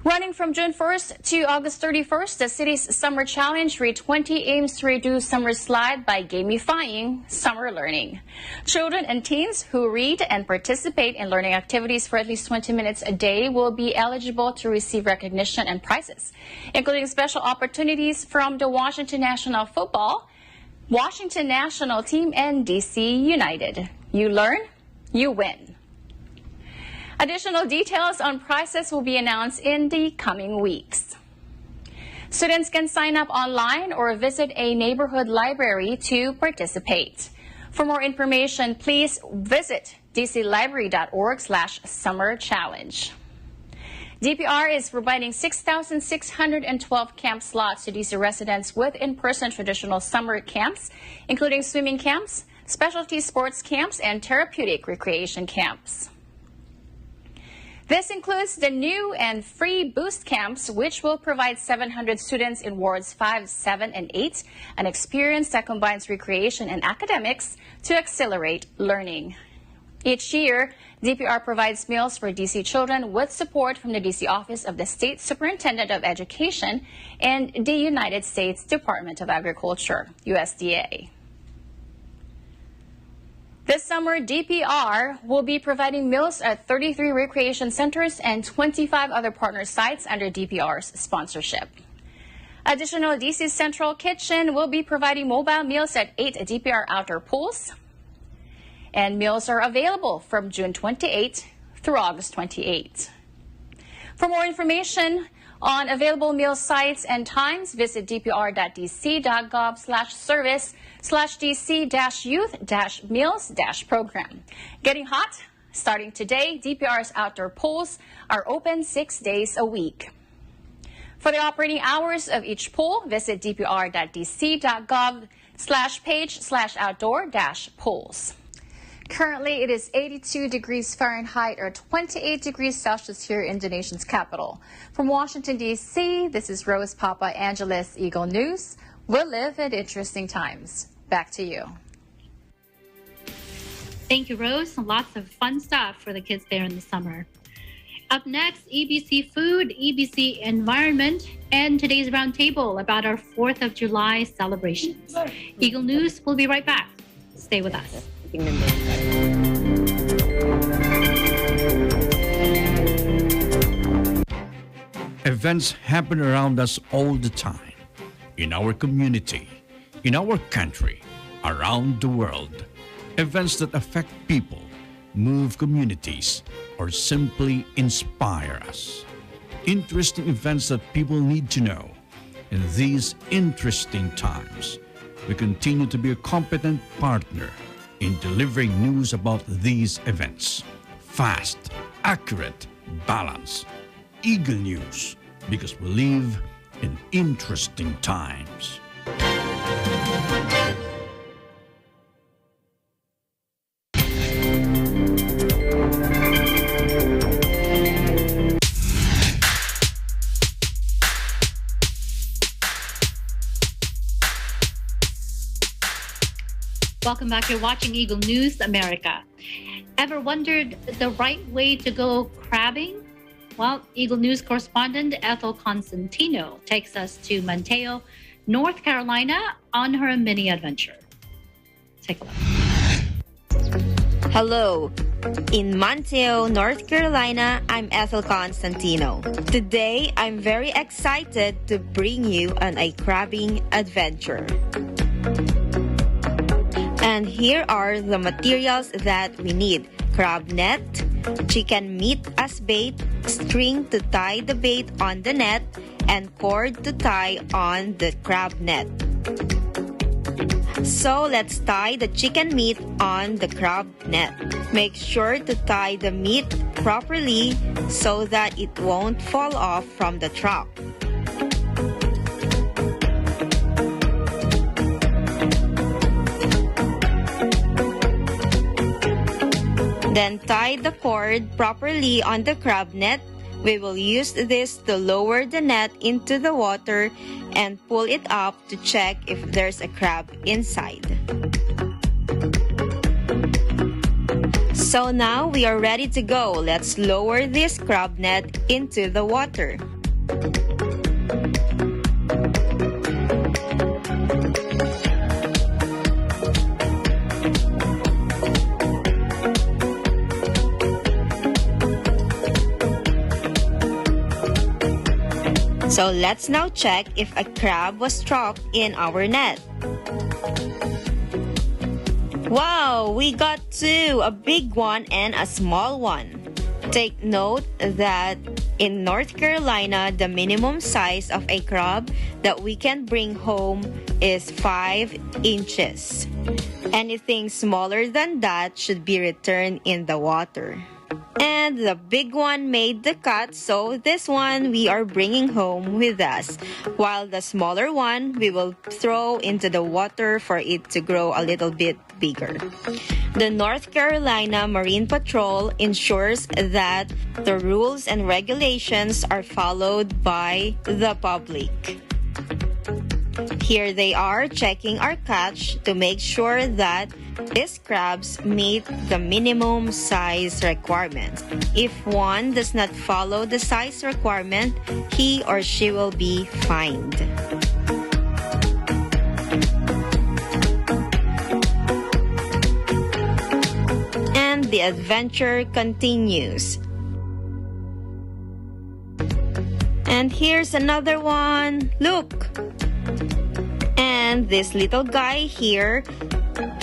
Running from June 1st to August 31st, the city's Summer Challenge Read 20 aims to reduce summer slide by gamifying summer learning. Children and teens who read and participate in learning activities for at least 20 minutes a day will be eligible to receive recognition and prizes, including special opportunities from the Washington National Football, Washington National Team, and DC United. You learn, you win. Additional details on prizes will be announced in the coming weeks. Students can sign up online or visit a neighborhood library to participate. For more information, please visit dclibrary.org/summer challenge. DPR is providing 6,612 camp slots to DC residents with in-person traditional summer camps, including swimming camps, specialty sports camps, and therapeutic recreation camps. This includes the new and free Boost camps, which will provide 700 students in wards 5, 7, and 8 an experience that combines recreation and academics to accelerate learning. Each year, DPR provides meals for DC children with support from the DC Office of the State Superintendent of Education and the United States Department of Agriculture, USDA. This summer, DPR will be providing meals at 33 recreation centers and 25 other partner sites under DPR's sponsorship. Additional DC Central Kitchen will be providing mobile meals at 8 DPR outdoor pools. And meals are available from June 28 through August 28. For more information on available meal sites and times, visit dpr.dc.gov/service/dc-youth-meals-program. Getting hot? Starting today, DPR's outdoor pools are open 6 days a week. For the operating hours of each pool, visit dpr.dc.gov/page/outdoor-pools. Currently, it is 82 degrees Fahrenheit or 28 degrees Celsius here in the nation's capital. From Washington, D.C., this is Rose Papa Angeles, Eagle News. We'll live in interesting times. Back to you. Thank you, Rose. Lots of fun stuff for the kids there in the summer. Up next, EBC Food, EBC Environment, and today's roundtable about our 4th of July celebrations. Eagle News will be right back. Stay with us. Events happen around us all the time, in our community, in our country, around the world. Events that affect people, move communities, or simply inspire us. Interesting events that people need to know. In these interesting times, we continue to be a competent partner in delivering news about these events. Fast, accurate, balanced. Eagle News, because we live in interesting times. Welcome back. You're watching Eagle News America. Ever wondered the right way to go crabbing? Well, Eagle News correspondent Ethel Constantino takes us to Manteo, North Carolina on her mini adventure. Take a look. Hello. In Manteo, North Carolina, I'm Ethel Constantino. Today, I'm very excited to bring you on a crabbing adventure. And here are the materials that we need. Crab net, chicken meat as bait, string to tie the bait on the net, and cord to tie on the crab net. So let's tie the chicken meat on the crab net. Make sure to tie the meat properly so that it won't fall off from the trap. Then tie the cord properly on the crab net. We will use this to lower the net into the water and pull it up to check if there's a crab inside. So now we are ready to go. Let's lower this crab net into the water. So let's now check if a crab was trapped in our net. Wow, we got two, a big one and a small one. Take note that In North Carolina, the minimum size of a crab that we can bring home is 5 inches. Anything smaller than that should be returned in the water. And the big one made the cut, so this one we are bringing home with us, while the smaller one we will throw into the water for it to grow a little bit bigger. The North Carolina Marine Patrol ensures that the rules and regulations are followed by the public. Here they are checking our catch to make sure that these crabs meet the minimum size requirements. If one does not follow the size requirement, he or she will be fined. And the adventure continues. And here's another one. Look! And this little guy here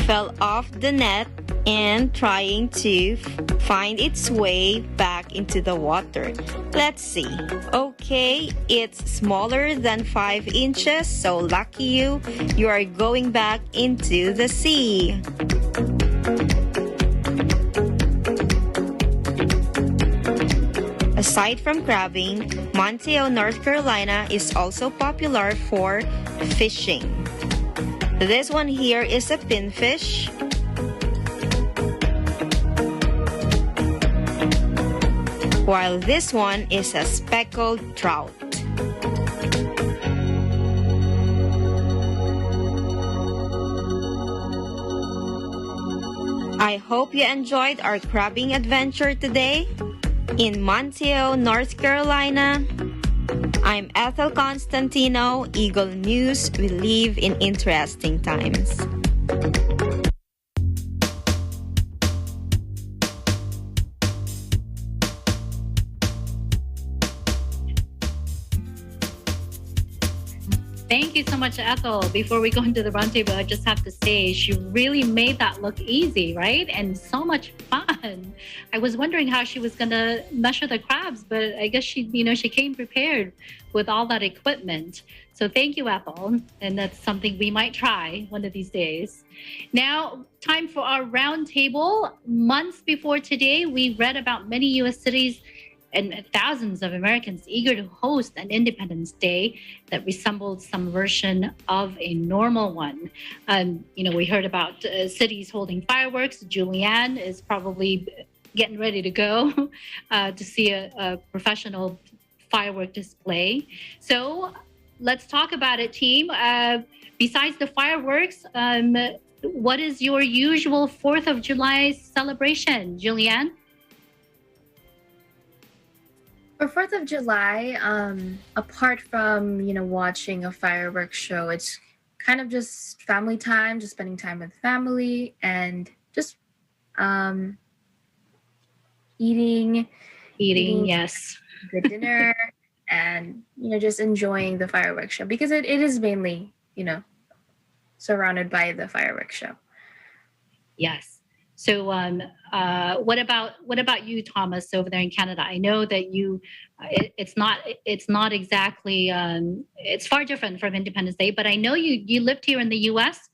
fell off the net and trying to find its way back into the water. Let's see. Okay, it's smaller than 5 inches, so lucky you, you are going back into the sea. Aside from crabbing, Montiel, North Carolina is also popular for fishing. This one here is a pinfish. While this one is a speckled trout. I hope you enjoyed our crabbing adventure today. In Montiel, North Carolina, I'm Ethel Constantino, Eagle News. We live in interesting times. Thank you so much, Ethel. Before we go into the roundtable, I just have to say she really made that look easy, right? And so much fun. I was wondering how she was going to measure the crabs, but I guess she came prepared with all that equipment. So thank you, Ethel. And that's something we might try one of these days. Now, time for our roundtable. Months before today, we read about many U.S. cities and thousands of Americans eager to host an Independence Day that resembled some version of a normal one. We heard about cities holding fireworks. Julianne is probably getting ready to go to see a professional firework display. So let's talk about it, team. Besides the fireworks, what is your usual 4th of July celebration, Julianne? For 4th of July, apart from, watching a fireworks show, it's kind of just family time, just spending time with family and just eating, yes, good dinner and, just enjoying the fireworks show because it is mainly, surrounded by the fireworks show. Yes. So what about you, Thomas, over there in Canada? I know that it's not exactly it's far different from Independence Day, but I know you lived here in the U.S.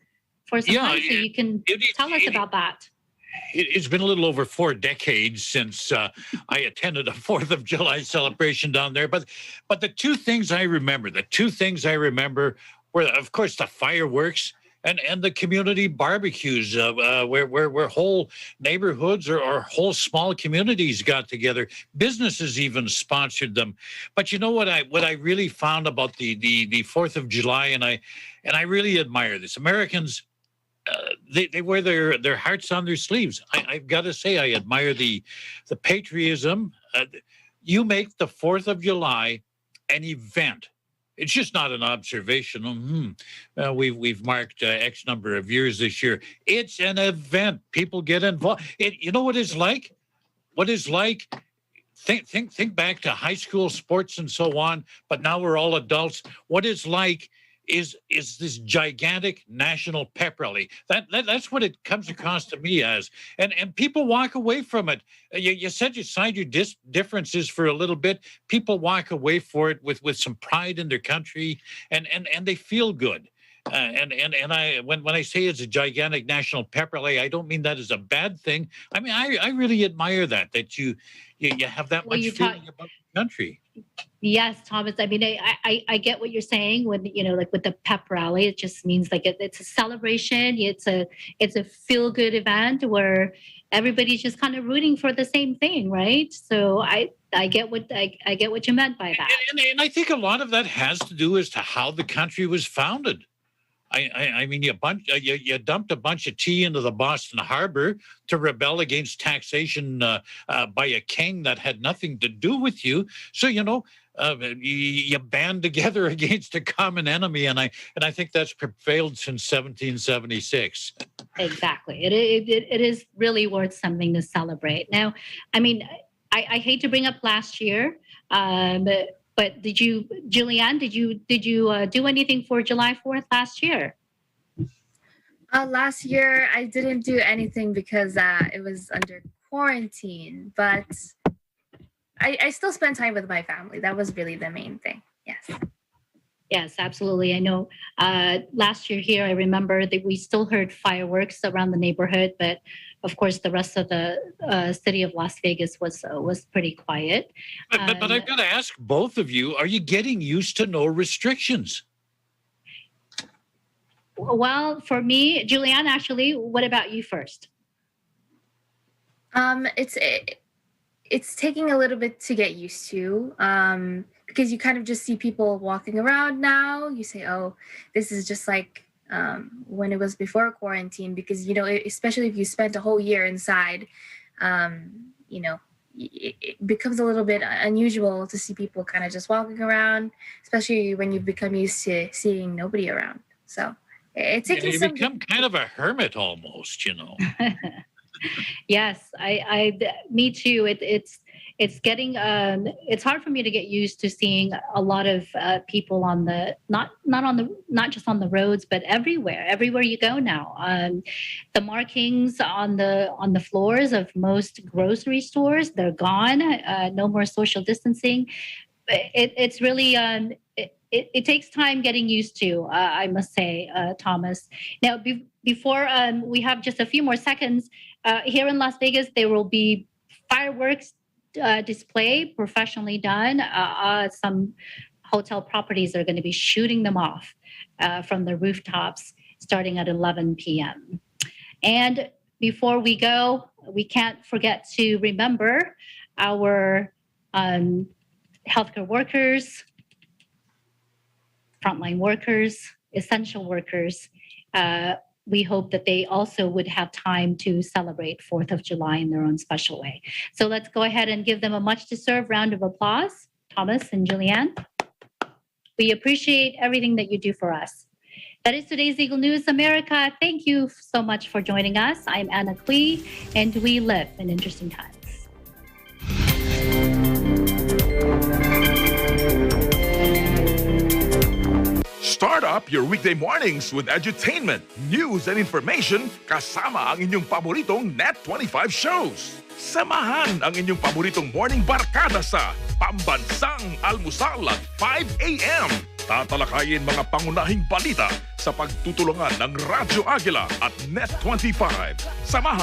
for some time, so you can tell us about that. It's been a little over 4 decades since I attended a 4th of July celebration down there. But the two things I remember were, of course, the fireworks and the community barbecues where whole neighborhoods or whole small communities got together. Businesses even sponsored them. But you know what I really found about the 4th of July, and I really admire this. Americans, they wear their hearts on their sleeves. I've got to say, I admire the patriotism. You make the 4th of July an event. It's just not an observation. We've marked X number of years this year. It's an event. People get involved. You know what it's like? What it's like? Think back to high school sports and so on. But now we're all adults. What it's like is this gigantic national pep rally. That's what it comes across to me as. And people walk away from it. You set aside your differences for a little bit. People walk away for it with some pride in their country, and they feel good. And when I say it's a gigantic national pep rally, I don't mean that as a bad thing. I mean, I really admire that you have that much feeling about the country. Yes, Thomas. I mean, I get what you're saying when, like with the pep rally, it just means like it's a celebration. It's a feel good event where everybody's just kind of rooting for the same thing, right? So I get what I get what you meant by that. And I think a lot of that has to do as to how the country was founded. I mean, you dumped a bunch of tea into the Boston Harbor to rebel against taxation by a king that had nothing to do with you. So you band together against a common enemy, and I think that's prevailed since 1776. Exactly, it is really worth something to celebrate. Now, I mean, I hate to bring up last year, but did you, Julianne? Did you do anything for July 4th last year? Last year, I didn't do anything because it was under quarantine. But I still spent time with my family. That was really the main thing. Yes. Yes, absolutely. I know last year here, I remember that we still heard fireworks around the neighborhood, but of course, the rest of the city of Las Vegas was pretty quiet. But I've got to ask both of you, are you getting used to no restrictions? Well, for me, Julianne, actually, what about you first? It's taking a little bit to get used to. Because you kind of just see people walking around now. You say, oh, this is just like when it was before quarantine, because, especially if you spent a whole year inside, it becomes a little bit unusual to see people kind of just walking around, especially when you've become used to seeing nobody around. So it's taking you become kind of a hermit almost, Yes, me too. It's getting it's hard for me to get used to seeing a lot of people on the not just on the roads, but everywhere you go now. The markings on the floors of most grocery stores, they're gone. No more social distancing. It's really it takes time getting used to, I must say, Thomas. Now, before we have just a few more seconds, here in Las Vegas, there will be fireworks display professionally done. Some hotel properties are going to be shooting them off from the rooftops starting at 11 p.m. And before we go, we can't forget to remember our healthcare workers, frontline workers, essential workers. We hope that they also would have time to celebrate 4th of July in their own special way. So let's go ahead and give them a much-deserved round of applause, Thomas and Julianne. We appreciate everything that you do for us. That is today's Eagle News America. Thank you so much for joining us. I'm Anna Clee, and we live in interesting times. Start up your weekday mornings with edutainment, news, and information kasama ang inyong paboritong Net25 shows. Samahan ang inyong paboritong morning barkada sa Pambansang Almusal at 5 a.m. Tatalakayin mga pangunahing balita sa pagtutulungan ng Radyo Agila at Net25. Samahan